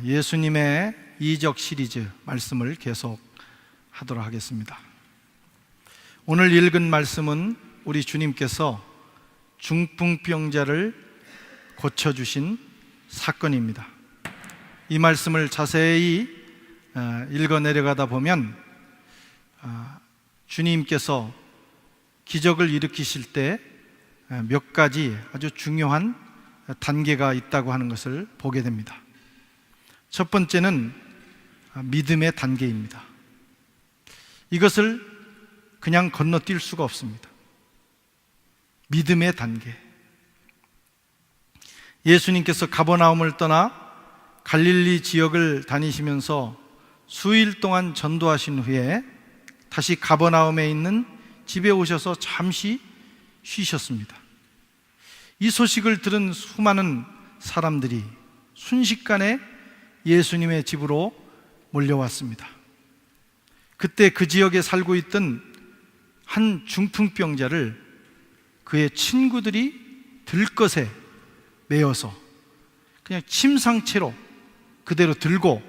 예수님의 이적 시리즈 말씀을 계속 하도록 하겠습니다. 오늘 읽은 말씀은 우리 주님께서 중풍병자를 고쳐주신 사건입니다. 이 말씀을 자세히 읽어 내려가다 보면 주님께서 기적을 일으키실 때 몇 가지 아주 중요한 단계가 있다고 하는 것을 보게 됩니다. 첫 번째는 믿음의 단계입니다. 이것을 그냥 건너뛸 수가 없습니다. 믿음의 단계. 예수님께서 가버나움을 떠나 갈릴리 지역을 다니시면서 수일 동안 전도하신 후에 다시 가버나움에 있는 집에 오셔서 잠시 쉬셨습니다. 이 소식을 들은 수많은 사람들이 순식간에 예수님의 집으로 몰려왔습니다. 그때 그 지역에 살고 있던 한 중풍병자를 그의 친구들이 들것에 메어서 그냥 침상채로 그대로 들고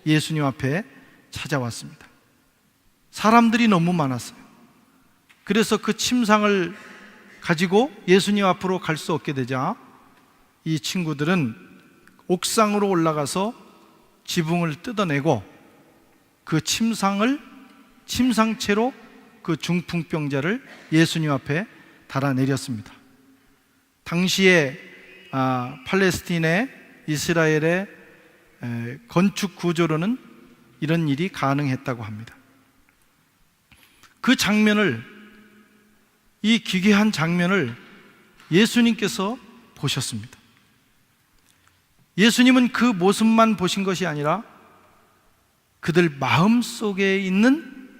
예수님 앞에 찾아왔습니다. 사람들이 너무 많았어요. 그래서 그 침상을 가지고 예수님 앞으로 갈 수 없게 되자 이 친구들은 옥상으로 올라가서 지붕을 뜯어내고 그 침상채로 그 중풍병자를 예수님 앞에 달아내렸습니다. 당시에 팔레스틴의 이스라엘의 건축 구조로는 이런 일이 가능했다고 합니다. 그 장면을, 이 기괴한 장면을 예수님께서 보셨습니다. 예수님은 그 모습만 보신 것이 아니라 그들 마음속에 있는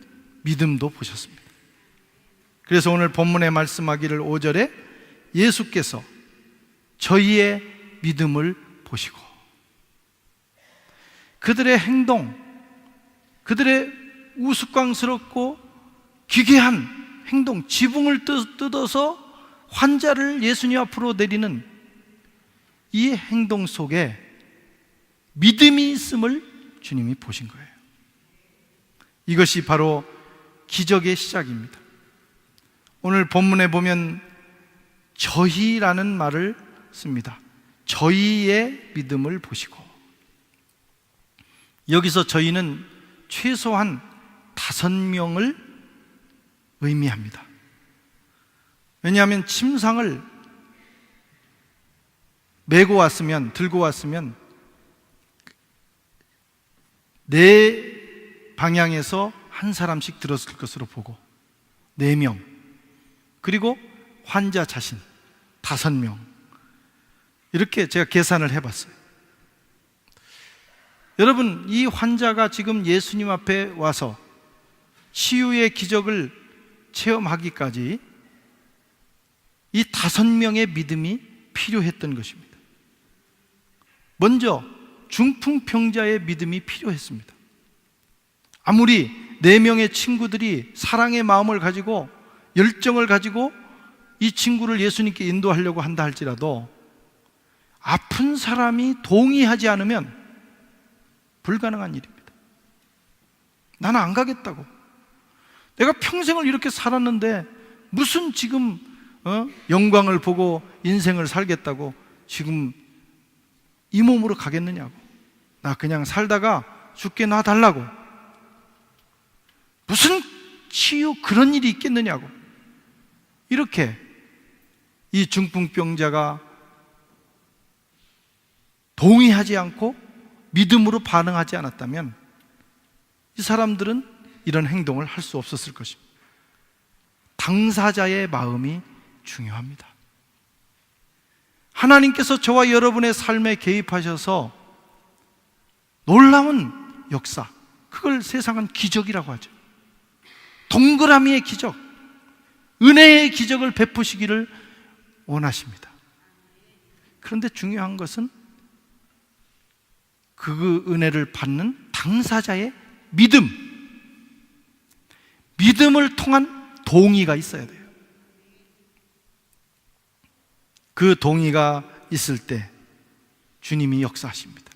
믿음도 보셨습니다. 그래서 오늘 본문에 말씀하기를 5절에 예수께서 저희의 믿음을 보시고 그들의 행동, 그들의 우스꽝스럽고 기괴한 행동, 지붕을 뜯어서 환자를 예수님 앞으로 내리는 이 행동 속에 믿음이 있음을 주님이 보신 거예요. 이것이 바로 기적의 시작입니다. 오늘 본문에 보면 저희라는 말을 씁니다. 저희의 믿음을 보시고, 여기서 저희는 최소한 5명을 의미합니다. 왜냐하면 침상을 들고 왔으면 네 방향에서 한 사람씩 들었을 것으로 보고 4명, 그리고 환자 자신 5명, 이렇게 제가 계산을 해봤어요. 여러분, 이 환자가 지금 예수님 앞에 와서 치유의 기적을 체험하기까지 이 5명의 믿음이 필요했던 것입니다. 먼저 중풍병자의 믿음이 필요했습니다. 아무리 4명의 친구들이 사랑의 마음을 가지고 열정을 가지고 이 친구를 예수님께 인도하려고 한다 할지라도 아픈 사람이 동의하지 않으면 불가능한 일입니다. 나는 안 가겠다고. 내가 평생을 이렇게 살았는데 무슨 지금 영광을 보고 인생을 살겠다고 지금 이 몸으로 가겠느냐고. 나 그냥 살다가 죽게 놔달라고. 무슨 치유 그런 일이 있겠느냐고. 이렇게 이 중풍병자가 동의하지 않고 믿음으로 반응하지 않았다면 이 사람들은 이런 행동을 할 수 없었을 것입니다. 당사자의 마음이 중요합니다. 하나님께서 저와 여러분의 삶에 개입하셔서 놀라운 역사, 그걸 세상은 기적이라고 하죠. 동그라미의 기적, 은혜의 기적을 베푸시기를 원하십니다. 그런데 중요한 것은 그 은혜를 받는 당사자의 믿음을 통한 동의가 있어야 돼요. 그 동의가 있을 때 주님이 역사하십니다.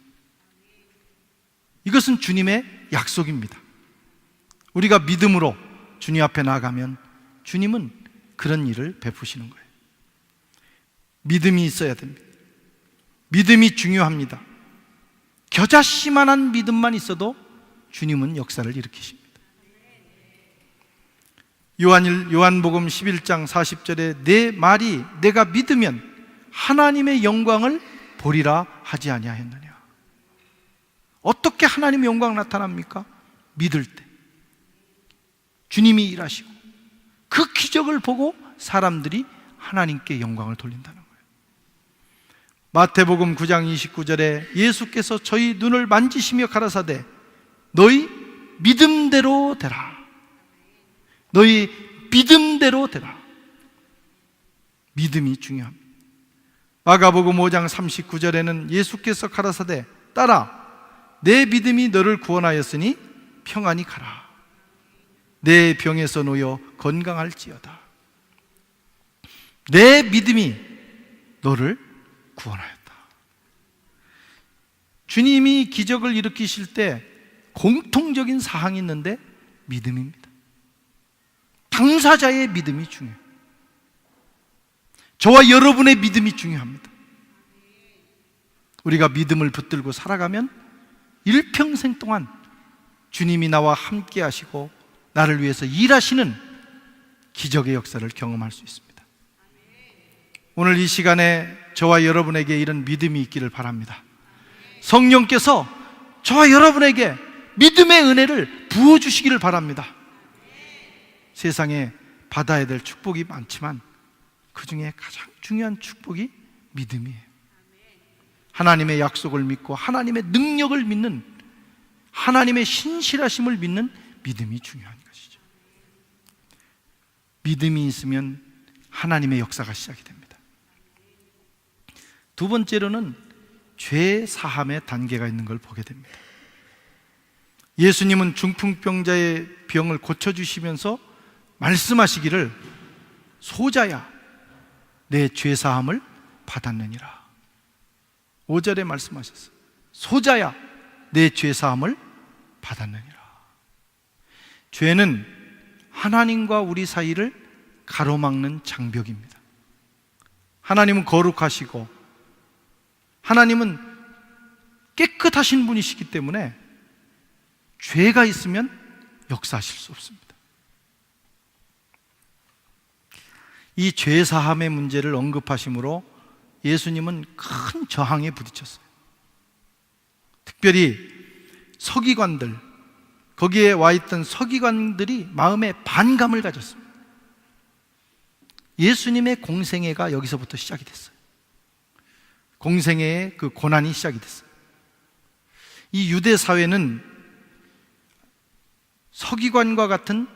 이것은 주님의 약속입니다. 우리가 믿음으로 주님 앞에 나아가면 주님은 그런 일을 베푸시는 거예요. 믿음이 있어야 됩니다. 믿음이 중요합니다. 겨자씨만한 믿음만 있어도 주님은 역사를 일으키십니다. 요한복음 11장 40절에 내 말이 내가 믿으면 하나님의 영광을 보리라 하지 아니하였느냐. 어떻게 하나님의 영광 나타납니까? 믿을 때 주님이 일하시고 그 기적을 보고 사람들이 하나님께 영광을 돌린다는 거예요. 마태복음 9장 29절에 예수께서 저희 눈을 만지시며 가라사대 너희 믿음대로 되라. 너희 믿음대로 되라. 믿음이 중요합니다. 마가복음 5장 39절에는 예수께서 가라사대 딸아 내 믿음이 너를 구원하였으니 평안히 가라. 내 병에서 놓여 건강할지어다. 내 믿음이 너를 구원하였다. 주님이 기적을 일으키실 때 공통적인 사항이 있는데 믿음입니다. 당사자의 믿음이 중요해요. 저와 여러분의 믿음이 중요합니다. 우리가 믿음을 붙들고 살아가면 일평생 동안 주님이 나와 함께 하시고 나를 위해서 일하시는 기적의 역사를 경험할 수 있습니다. 오늘 이 시간에 저와 여러분에게 이런 믿음이 있기를 바랍니다. 성령께서 저와 여러분에게 믿음의 은혜를 부어주시기를 바랍니다. 세상에 받아야 될 축복이 많지만 그 중에 가장 중요한 축복이 믿음이에요. 하나님의 약속을 믿고 하나님의 능력을 믿는, 하나님의 신실하심을 믿는 믿음이 중요한 것이죠. 믿음이 있으면 하나님의 역사가 시작이 됩니다. 두 번째로는 죄 사함의 단계가 있는 걸 보게 됩니다. 예수님은 중풍병자의 병을 고쳐주시면서 말씀하시기를 소자야 내 죄사함을 받았느니라. 5절에 말씀하셨어요. 소자야 내 죄사함을 받았느니라. 죄는 하나님과 우리 사이를 가로막는 장벽입니다. 하나님은 거룩하시고 하나님은 깨끗하신 분이시기 때문에 죄가 있으면 역사하실 수 없습니다. 이 죄사함의 문제를 언급하심으로 예수님은 큰 저항에 부딪혔어요. 특별히 서기관들, 거기에 와 있던 서기관들이 마음에 반감을 가졌습니다. 예수님의 공생애가 여기서부터 시작이 됐어요. 공생애의 그 고난이 시작이 됐어요. 이 유대 사회는 서기관과 같은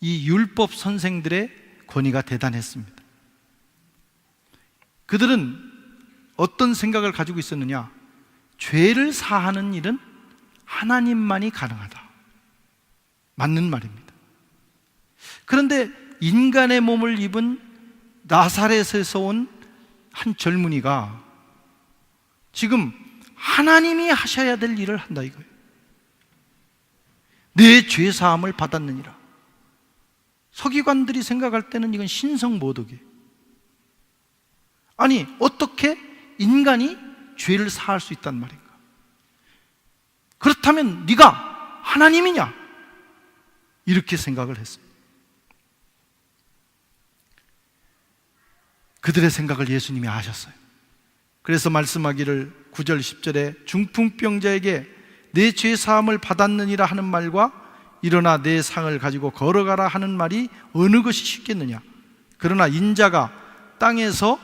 이 율법 선생들의 권위가 대단했습니다. 그들은 어떤 생각을 가지고 있었느냐? 죄를 사하는 일은 하나님만이 가능하다. 맞는 말입니다. 그런데 인간의 몸을 입은 나사렛에서 온 한 젊은이가 지금 하나님이 하셔야 될 일을 한다 이거예요. 내 죄사함을 받았느니라. 서기관들이 생각할 때는 이건 신성모독이에요. 아니 어떻게 인간이 죄를 사할 수 있단 말인가? 그렇다면 네가 하나님이냐? 이렇게 생각을 했어요. 그들의 생각을 예수님이 아셨어요. 그래서 말씀하기를 9절 10절에 중풍병자에게 내 죄사함을 받았느니라 하는 말과 일어나 내 상을 가지고 걸어가라 하는 말이 어느 것이 쉽겠느냐? 그러나 인자가 땅에서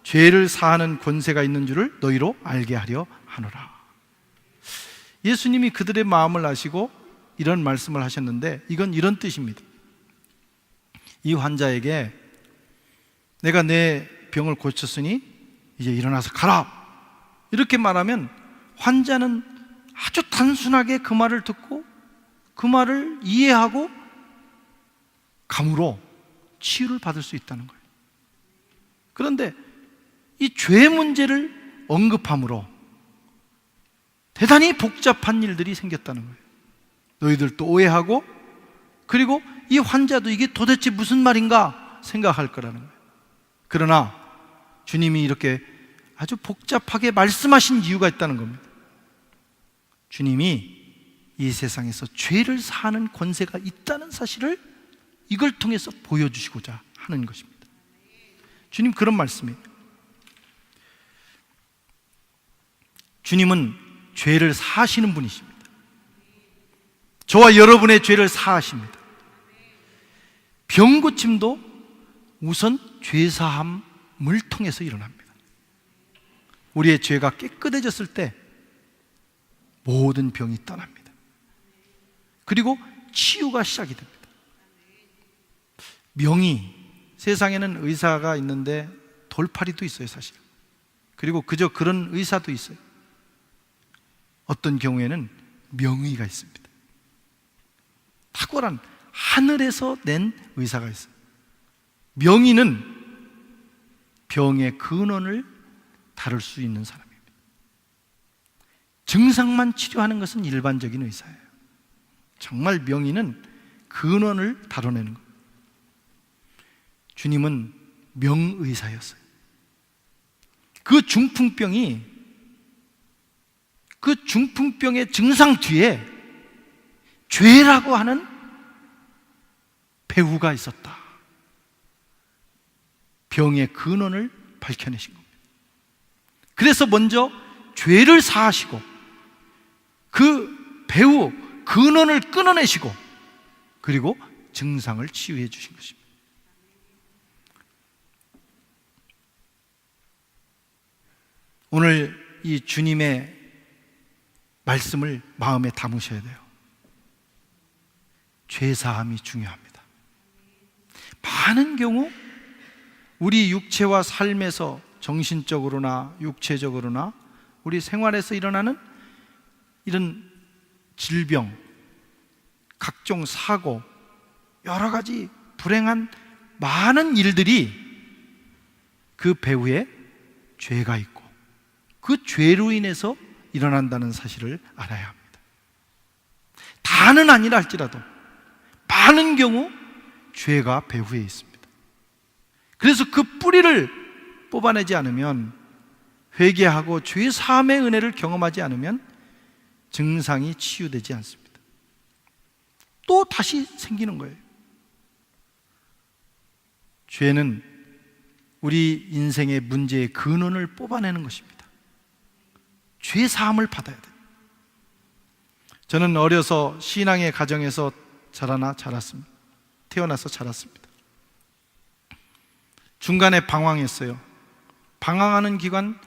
죄를 사하는 권세가 있는 줄을 너희로 알게 하려 하노라. 예수님이 그들의 마음을 아시고 이런 말씀을 하셨는데 이건 이런 뜻입니다. 이 환자에게 내가 내 병을 고쳤으니 이제 일어나서 가라 이렇게 말하면 환자는 아주 단순하게 그 말을 듣고 그 말을 이해하고 감으로 치유를 받을 수 있다는 거예요. 그런데 이 죄 문제를 언급함으로 대단히 복잡한 일들이 생겼다는 거예요. 너희들도 오해하고, 그리고 이 환자도 이게 도대체 무슨 말인가 생각할 거라는 거예요. 그러나 주님이 이렇게 아주 복잡하게 말씀하신 이유가 있다는 겁니다. 주님이 이 세상에서 죄를 사하는 권세가 있다는 사실을 이걸 통해서 보여주시고자 하는 것입니다. 주님 그런 말씀이에요. 주님은 죄를 사하시는 분이십니다. 저와 여러분의 죄를 사하십니다. 병 고침도 우선 죄 사함을 통해서 일어납니다. 우리의 죄가 깨끗해졌을 때 모든 병이 떠납니다. 그리고 치유가 시작이 됩니다. 명의, 세상에는 의사가 있는데 돌팔이도 있어요, 사실. 그리고 그저 그런 의사도 있어요. 어떤 경우에는 명의가 있습니다. 탁월한 하늘에서 낸 의사가 있어요. 명의는 병의 근원을 다룰 수 있는 사람입니다. 증상만 치료하는 것은 일반적인 의사예요. 정말 명의는 근원을 다뤄내는 것. 주님은 명의사였어요. 그 중풍병의 증상 뒤에 죄라고 하는 배후가 있었다. 병의 근원을 밝혀내신 겁니다. 그래서 먼저 죄를 사하시고 그 배후 근원을 끊어내시고 그리고 증상을 치유해 주신 것입니다. 오늘 이 주님의 말씀을 마음에 담으셔야 돼요. 죄사함이 중요합니다. 많은 경우 우리 육체와 삶에서 정신적으로나 육체적으로나 우리 생활에서 일어나는 이런 질병, 각종 사고, 여러 가지 불행한 많은 일들이 그 배후에 죄가 있고 그 죄로 인해서 일어난다는 사실을 알아야 합니다. 다는 아니라 할지라도 많은 경우 죄가 배후에 있습니다. 그래서 그 뿌리를 뽑아내지 않으면, 회개하고 죄 사함의 은혜를 경험하지 않으면 증상이 치유되지 않습니다. 또 다시 생기는 거예요. 죄는 우리 인생의 문제의 근원을 뽑아내는 것입니다. 죄 사함을 받아야 돼요. 저는 어려서 신앙의 가정에서 자랐습니다. 태어나서 자랐습니다. 중간에 방황했어요. 방황하는 기간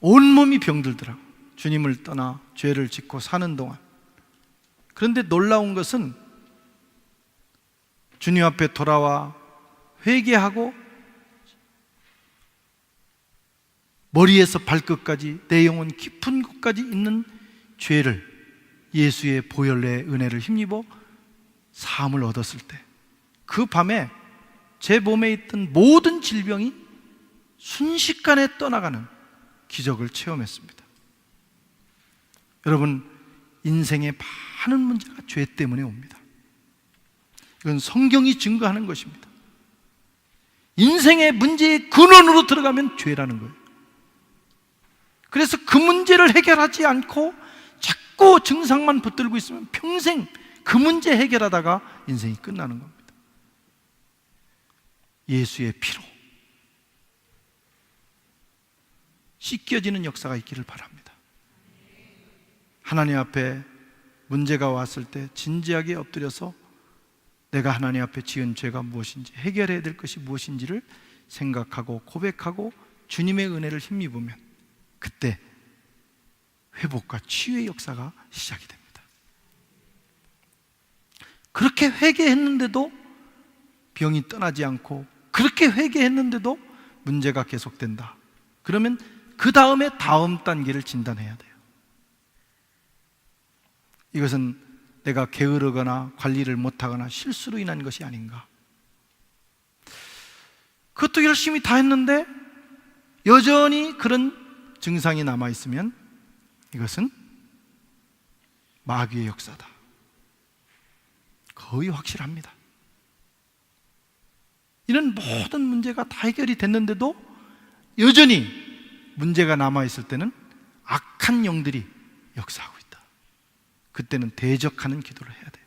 온몸이 병들더라고. 주님을 떠나 죄를 짓고 사는 동안. 그런데 놀라운 것은 주님 앞에 돌아와 회개하고 머리에서 발끝까지 내 영혼 깊은 곳까지 있는 죄를 예수의 보혈의 은혜를 힘입어 사함을 얻었을 때 그 밤에 제 몸에 있던 모든 질병이 순식간에 떠나가는 기적을 체험했습니다. 여러분, 인생의 많은 문제가 죄 때문에 옵니다. 이건 성경이 증거하는 것입니다. 인생의 문제의 근원으로 들어가면 죄라는 거예요. 그래서 그 문제를 해결하지 않고 자꾸 증상만 붙들고 있으면 평생 그 문제 해결하다가 인생이 끝나는 겁니다. 예수의 피로 씻겨지는 역사가 있기를 바랍니다. 하나님 앞에 문제가 왔을 때 진지하게 엎드려서 내가 하나님 앞에 지은 죄가 무엇인지, 해결해야 될 것이 무엇인지를 생각하고 고백하고 주님의 은혜를 힘입으면 그때 회복과 치유의 역사가 시작이 됩니다. 그렇게 회개했는데도 병이 떠나지 않고, 그렇게 회개했는데도 문제가 계속된다. 그러면 그 다음에 다음 단계를 진단해야 돼요. 이것은 내가 게으르거나 관리를 못하거나 실수로 인한 것이 아닌가. 그것도 열심히 다 했는데 여전히 그런 증상이 남아있으면 이것은 마귀의 역사다. 거의 확실합니다. 이런 모든 문제가 다 해결이 됐는데도 여전히 문제가 남아있을 때는 악한 영들이 역사하고 있다. 그때는 대적하는 기도를 해야 돼요.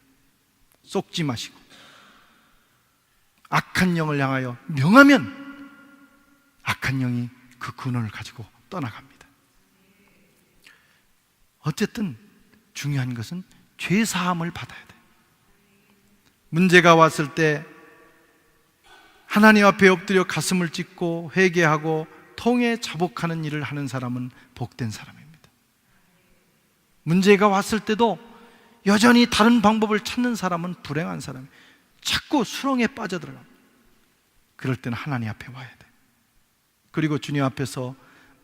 속지 마시고 악한 영을 향하여 명하면 악한 영이 그 근원을 가지고 떠나갑니다. 어쨌든 중요한 것은 죄사함을 받아야 돼요. 문제가 왔을 때 하나님 앞에 엎드려 가슴을 찢고 회개하고 통해 자복하는 일을 하는 사람은 복된 사람입니다. 문제가 왔을 때도 여전히 다른 방법을 찾는 사람은 불행한 사람이에요. 자꾸 수렁에 빠져들어갑니다. 그럴 때는 하나님 앞에 와야 돼요. 그리고 주님 앞에서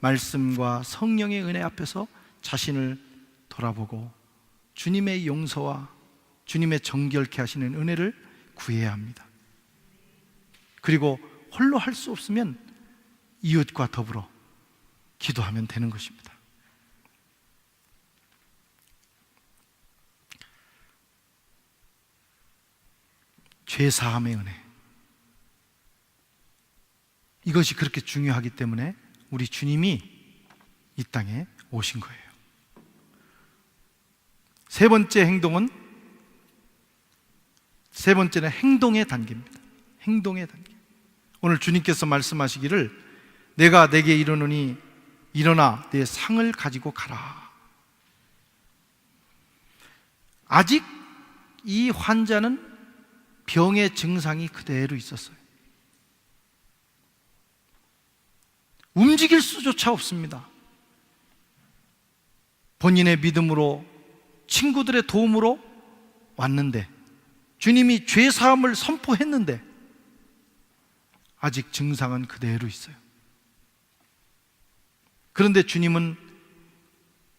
말씀과 성령의 은혜 앞에서 자신을 돌아보고 주님의 용서와 주님의 정결케 하시는 은혜를 구해야 합니다. 그리고 홀로 할 수 없으면 이웃과 더불어 기도하면 되는 것입니다. 죄사함의 은혜, 이것이 그렇게 중요하기 때문에 우리 주님이 이 땅에 오신 거예요. 세 번째는 행동의 단계입니다. 행동의 단계. 오늘 주님께서 말씀하시기를 내가 내게 이르노니 일어나 내 상을 가지고 가라. 아직 이 환자는 병의 증상이 그대로 있었어요. 움직일 수조차 없습니다. 본인의 믿음으로 친구들의 도움으로 왔는데 주님이 죄사함을 선포했는데 아직 증상은 그대로 있어요. 그런데 주님은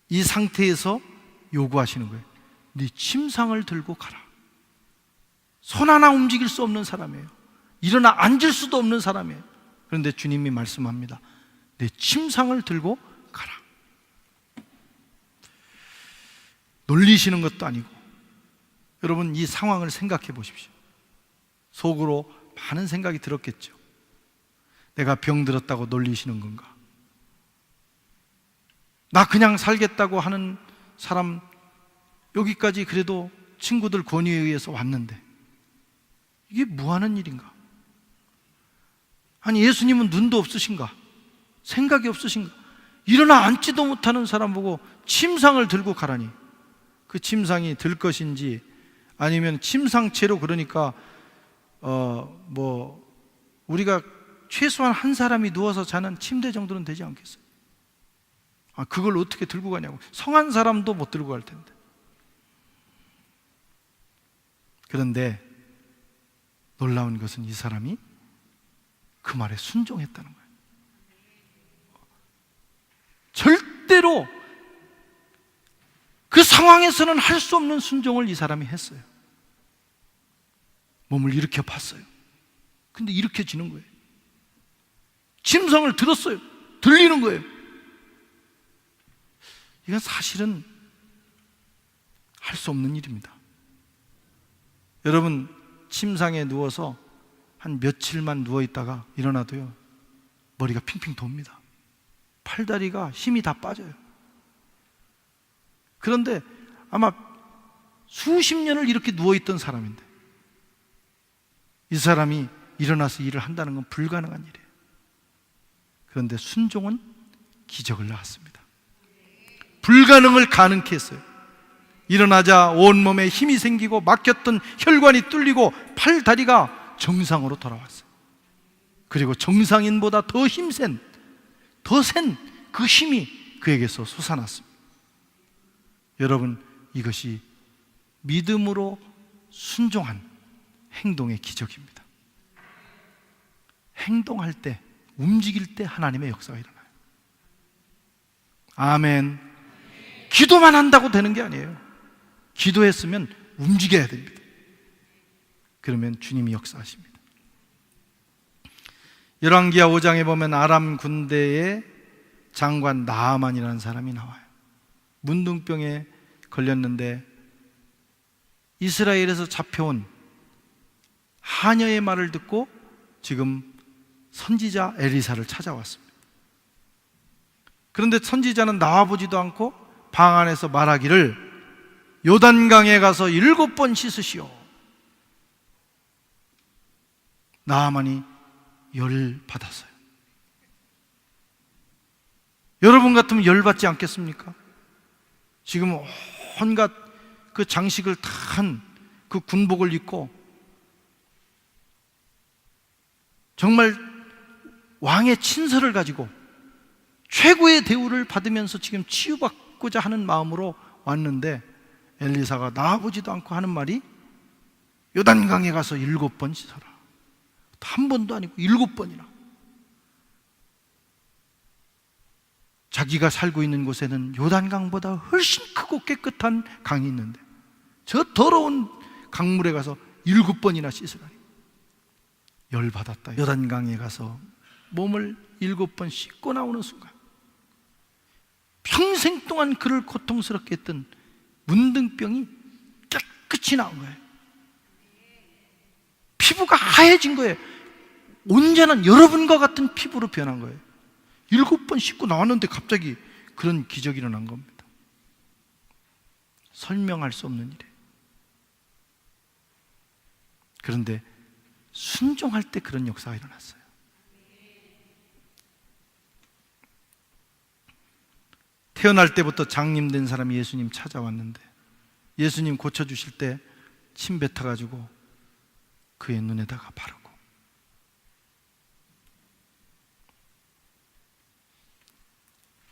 이 상태에서 요구하시는 거예요. 네 침상을 들고 가라. 손 하나 움직일 수 없는 사람이에요. 일어나 앉을 수도 없는 사람이에요. 그런데 주님이 말씀합니다. 내 침상을 들고 가라. 놀리시는 것도 아니고, 여러분 이 상황을 생각해 보십시오. 속으로 많은 생각이 들었겠죠. 내가 병들었다고 놀리시는 건가? 나 그냥 살겠다고 하는 사람, 여기까지 그래도 친구들 권유에 의해서 왔는데 이게 뭐 하는 일인가? 아니 예수님은 눈도 없으신가? 생각이 없으신가? 일어나 앉지도 못하는 사람 보고 침상을 들고 가라니, 그 침상이 들 것인지 아니면 침상채로, 그러니까 우리가 최소한 한 사람이 누워서 자는 침대 정도는 되지 않겠어요? 그걸 어떻게 들고 가냐고. 성한 사람도 못 들고 갈 텐데. 그런데 놀라운 것은 이 사람이 그 말에 순종했다는 거예요. 절대로 그 상황에서는 할 수 없는 순종을 이 사람이 했어요. 몸을 일으켜 봤어요. 근데 일으켜지는 거예요. 침상을 들었어요. 들리는 거예요. 이건 사실은 할 수 없는 일입니다. 여러분 침상에 누워서 한 며칠만 누워있다가 일어나도요 머리가 핑핑 돕니다. 팔다리가 힘이 다 빠져요. 그런데 아마 수십 년을 이렇게 누워있던 사람인데 이 사람이 일어나서 일을 한다는 건 불가능한 일이에요. 그런데 순종은 기적을 낳았습니다. 불가능을 가능케 했어요. 일어나자 온몸에 힘이 생기고 막혔던 혈관이 뚫리고 팔다리가 정상으로 돌아왔어요. 그리고 정상인보다 더 힘센, 더 센 그 힘이 그에게서 솟아났습니다. 여러분, 이것이 믿음으로 순종한 행동의 기적입니다. 행동할 때, 움직일 때 하나님의 역사가 일어나요. 아멘. 기도만 한다고 되는 게 아니에요. 기도했으면 움직여야 됩니다. 그러면 주님이 역사하십니다. 열왕기하 5장에 보면 아람 군대의 장관 나아만이라는 사람이 나와요. 문둥병에 걸렸는데 이스라엘에서 잡혀온 하녀의 말을 듣고 지금 선지자 엘리사를 찾아왔습니다. 그런데 선지자는 나와보지도 않고 방 안에서 말하기를 요단강에 가서 7번 씻으시오. 나아만이 열받았어요. 여러분 같으면 열받지 않겠습니까? 지금 온갖 그 장식을 탄 그 군복을 입고 정말 왕의 친서를 가지고 최고의 대우를 받으면서 지금 치유받고자 하는 마음으로 왔는데 엘리사가 나와보지도 않고 하는 말이 요단강에 가서 7번 씻어라. 한 번도 아니고 7번이나. 자기가 살고 있는 곳에는 요단강보다 훨씬 크고 깨끗한 강이 있는데 저 더러운 강물에 가서 7번이나 씻으라니. 열받았다. 요단강에 가서 몸을 7번 씻고 나오는 순간 평생 동안 그를 고통스럽게 했던 문둥병이 깨끗이 나온 거예요. 피부가 하얘진 거예요. 온전한 여러분과 같은 피부로 변한 거예요. 7번 씻고 나왔는데 갑자기 그런 기적이 일어난 겁니다. 설명할 수 없는 일이에요. 그런데 순종할 때 그런 역사가 일어났어요. 태어날 때부터 장님된 사람이 예수님 찾아왔는데 예수님 고쳐주실 때 침 뱉어가지고 그의 눈에다가 바르고,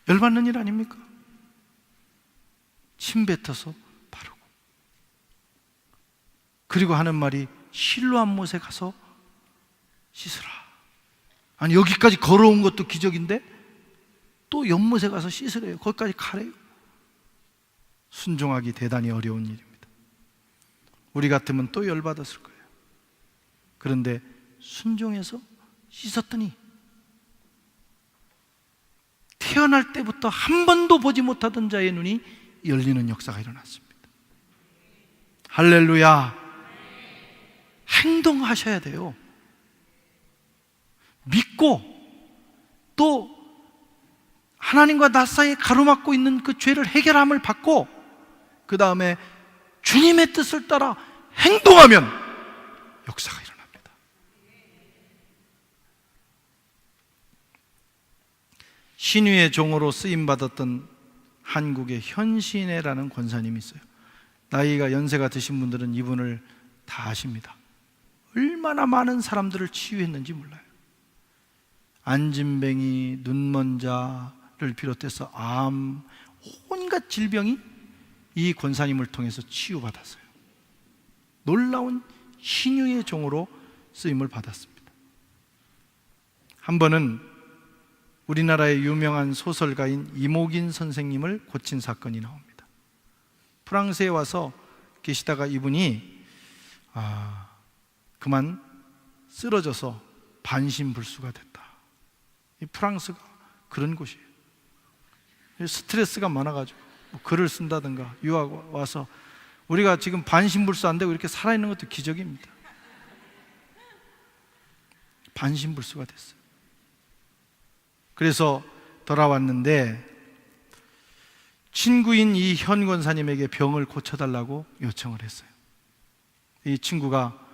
열받는 일 아닙니까? 침 뱉어서 바르고, 그리고 하는 말이 실로암 못에 가서 씻으라. 아니 여기까지 걸어온 것도 기적인데 또 연못에 가서 씻으래요. 거기까지 가래요. 순종하기 대단히 어려운 일입니다. 우리 같으면 또 열받았을 거예요. 그런데 순종해서 씻었더니 태어날 때부터 한 번도 보지 못하던 자의 눈이 열리는 역사가 일어났습니다. 할렐루야. 행동하셔야 돼요. 믿고 또 하나님과 나 사이에 가로막고 있는 그 죄를 해결함을 받고 그 다음에 주님의 뜻을 따라 행동하면 역사가 일어납니다. 신유의 종으로 쓰임받았던 한국의 현신회라는 권사님이 있어요. 나이가 연세가 드신 분들은 이분을 다 아십니다. 얼마나 많은 사람들을 치유했는지 몰라요. 안진뱅이, 눈먼자를 비롯해서 암, 온갖 질병이 이 권사님을 통해서 치유받았어요. 놀라운 신유의 종으로 쓰임을 받았습니다. 한 번은 우리나라의 유명한 소설가인 이목인 선생님을 고친 사건이 나옵니다. 프랑스에 와서 계시다가 이분이 그만 쓰러져서 반신불수가 됐다. 이 프랑스가 그런 곳이에요. 스트레스가 많아가지고 뭐 글을 쓴다든가 유학 와서 우리가 지금 반신불수 안 되고 이렇게 살아있는 것도 기적입니다. 반신불수가 됐어요. 그래서 돌아왔는데 친구인 이 현 권사님에게 병을 고쳐달라고 요청을 했어요. 이 친구가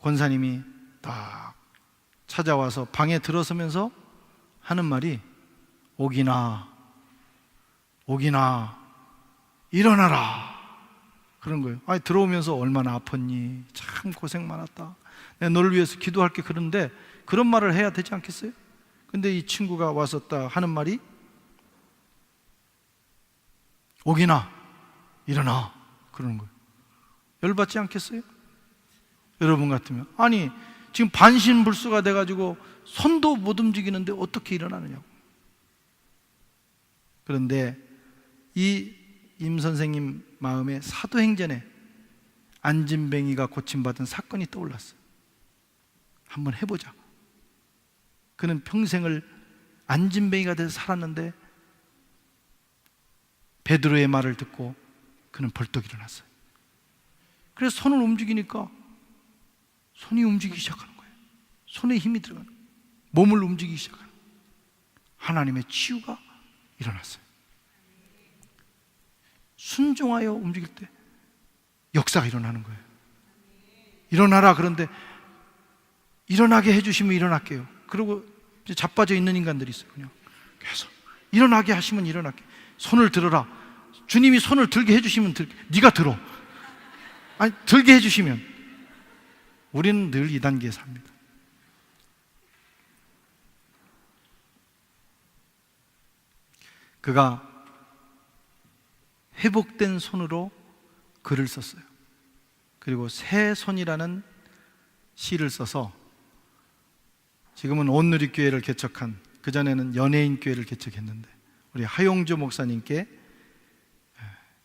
권사님이 딱 찾아와서 방에 들어서면서 하는 말이 오기나 일어나라 그런 거예요. 아니 들어오면서 얼마나 아팠니? 참 고생 많았다. 내가 너를 위해서 기도할게. 그런데 그런 말을 해야 되지 않겠어요? 근데 이 친구가 와서 딱 하는 말이 오기나 일어나 그러는 거예요. 열받지 않겠어요? 여러분 같으면 아니 지금 반신불수가 돼가지고 손도 못 움직이는데 어떻게 일어나느냐고. 그런데 이 임 선생님 마음에 사도행전에 안진뱅이가 고침받은 사건이 떠올랐어요. 한번 해보자. 그는 평생을 안진뱅이가 돼서 살았는데 베드로의 말을 듣고 그는 벌떡 일어났어요. 그래서 손을 움직이니까 손이 움직이기 시작하는 거예요. 손에 힘이 들어가는 거예요. 몸을 움직이기 시작하는 거예요. 하나님의 치유가 일어났어요. 순종하여 움직일 때 역사가 일어나는 거예요. 일어나라 그런데 일어나게 해주시면 일어날게요. 그리고 이제 자빠져 있는 인간들이 있어요. 그냥 계속 일어나게 하시면 일어날게. 손을 들어라. 주님이 손을 들게 해주시면 들게. 네가 들어. 아니 들게 해주시면. 우리는 늘 2단계에 삽니다. 그가 회복된 손으로 글을 썼어요. 그리고 새 손이라는 시를 써서 지금은 온누리교회를 개척한, 그전에는 연예인교회를 개척했는데 우리 하용조 목사님께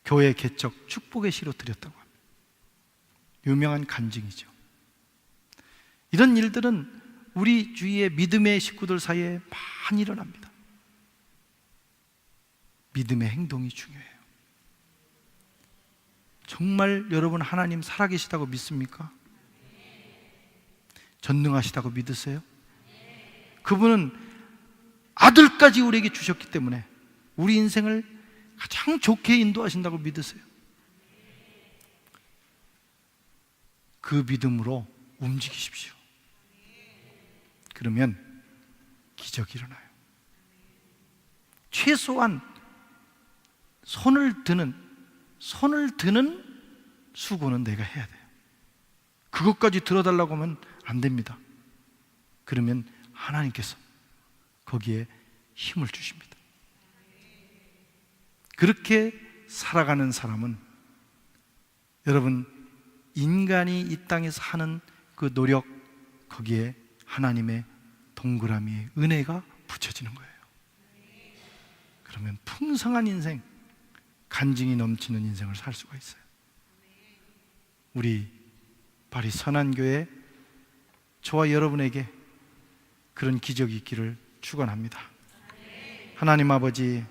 교회 개척 축복의 시로 드렸다고 합니다. 유명한 간증이죠. 이런 일들은 우리 주위의 믿음의 식구들 사이에 많이 일어납니다. 믿음의 행동이 중요해요. 정말 여러분 하나님 살아계시다고 믿습니까? 전능하시다고 믿으세요? 그분은 아들까지 우리에게 주셨기 때문에 우리 인생을 가장 좋게 인도하신다고 믿으세요. 그 믿음으로 움직이십시오. 그러면 기적이 일어나요. 최소한 손을 드는 수고는 내가 해야 돼요. 그것까지 들어달라고 하면 안 됩니다. 그러면 하나님께서 거기에 힘을 주십니다. 그렇게 살아가는 사람은 여러분 인간이 이 땅에서 하는 그 노력, 거기에 하나님의 동그라미의 은혜가 붙여지는 거예요. 그러면 풍성한 인생, 간증이 넘치는 인생을 살 수가 있어요. 우리 바리 선한교회, 저와 여러분에게 그런 기적이 있기를 축원합니다. 하나님 아버지,